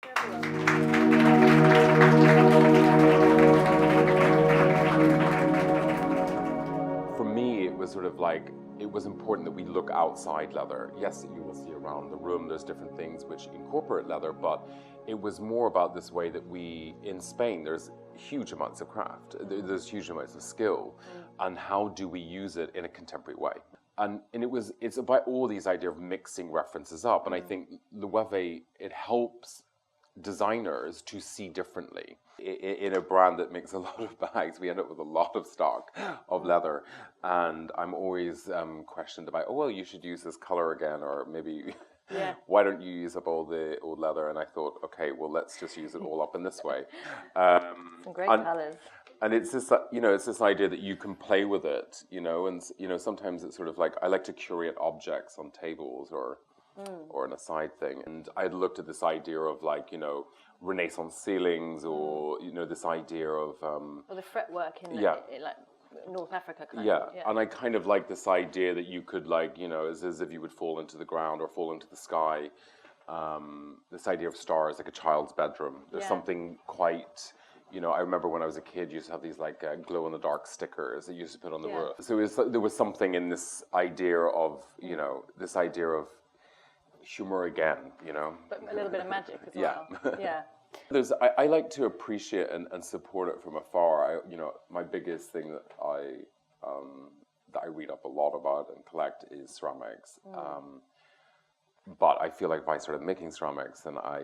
For me, it was sort of like, it was important that we look outside leather. Yes, you will see around the room, there's different things which incorporate leather, but it was more about this way that we, in Spain, there's huge amounts of craft, there's huge amounts of skill, and how do we use it in a contemporary way? And it's about all these ideas of mixing references up, and I think LOEWE, it helps designers to see differently. In a brand that makes a lot of bags, we end up with a lot of stock of leather, and I'm always questioned about, oh, well, you should use this color again, or maybe why don't you use up all the old leather? And I thought, okay, well, let's just use it all up in this way. Some great colors. And it's this, it's this idea that you can play with it, and sometimes it's sort of like, I like to curate objects on tables or an aside thing. And I'd looked at this idea of like, Renaissance ceilings, or, this idea of... or the fretwork in like North Africa kind of. Yeah, and I kind of like this idea that you could like, as if you would fall into the ground or fall into the sky. This idea of stars, like a child's bedroom. There's something quite... I remember when I was a kid, you used to have these like glow-in-the-dark stickers that you used to put on the roof. So there was something in this idea of, this idea of humor again, But a little bit of magic as well. Yeah. I like to appreciate and support it from afar. My biggest thing that I read up a lot about and collect is ceramics. But I feel like if I started making ceramics, then I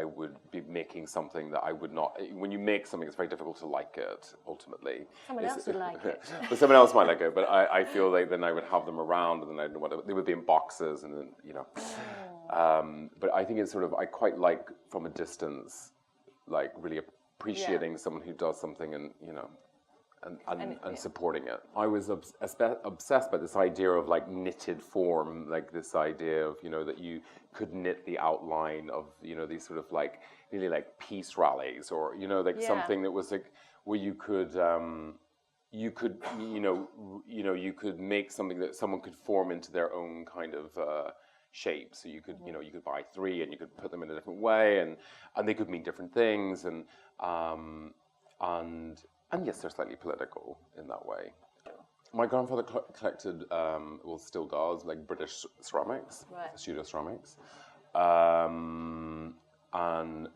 would be making something that I would not... When you make something, it's very difficult to like it, ultimately. Someone else would like it. But someone else might like it, but I feel like then I would have them around, and then they would be in boxes, and then, but I think it's sort of, I quite like, from a distance, like, really appreciating someone who does something and, and supporting it. I was obsessed by this idea of like knitted form, like this idea of, that you could knit the outline of, these sort of like, really like peace rallies, or, like something that was like, where you could make something that someone could form into their own kind of shape. So you could, you could buy three and you could put them in a different way, and they could mean different things, and yes, they're slightly political in that way. My grandfather collected, still does, like British ceramics, pseudo ceramics, and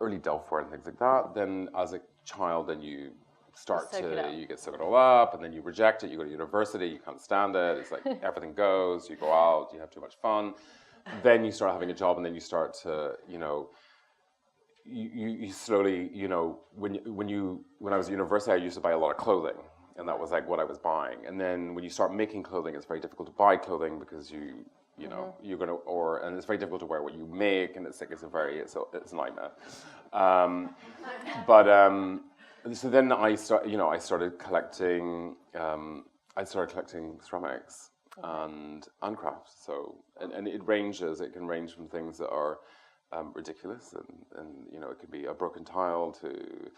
early Delftware and things like that. Then as a child, then you get soaked it all up, and then you reject it, you go to university, you can't stand it, it's like everything goes, you go out, you have too much fun. Then you start having a job, and then you start to, you slowly, when I was at university, I used to buy a lot of clothing, and that was like what I was buying. And then when you start making clothing, it's very difficult to buy clothing because you're gonna, and it's very difficult to wear what you make, and it's like it's a nightmare. So then I started collecting. I started collecting ceramics and crafts. So and it ranges. It can range from things that are ridiculous, and it could be a broken tile to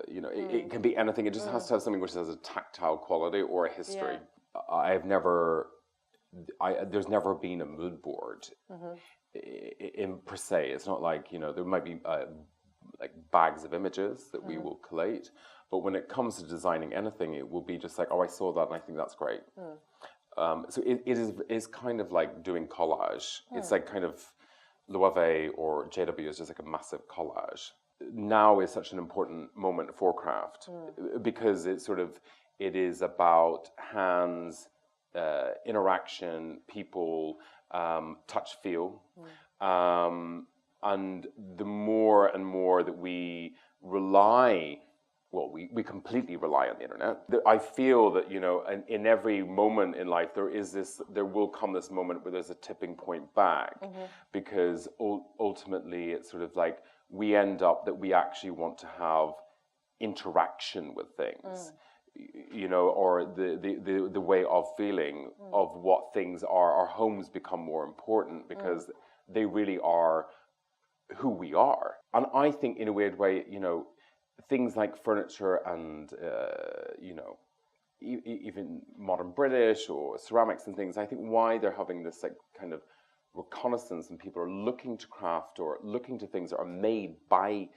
it can be anything. It just has to have something which has a tactile quality or a history. There's never been a mood board in per se. It's not like there might be like bags of images that we will collate, but when it comes to designing anything, it will be just like, oh, I saw that and I think that's great. So it's kind of like doing collage. It's like kind of LOEWE or JW is just like a massive collage. Now is such an important moment for craft because it is about hands, interaction, people, touch, feel, and the more and more that we rely, we completely rely on the internet. I feel that, in every moment in life, there will come this moment where there's a tipping point back, because ultimately it's sort of like we end up that we actually want to have interaction with things, or the way of feeling of what things are. Our homes become more important because they really are who we are. And I think in a weird way, things like furniture and, even modern British or ceramics and things, I think why they're having this like kind of reconnaissance and people are looking to craft or looking to things that are made by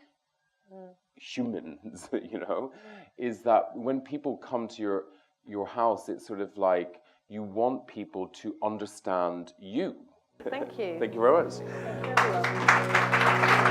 humans, you know, is that when people come to your house, it's sort of like you want people to understand you. Thank you. Thank you very much. Thank you, everyone.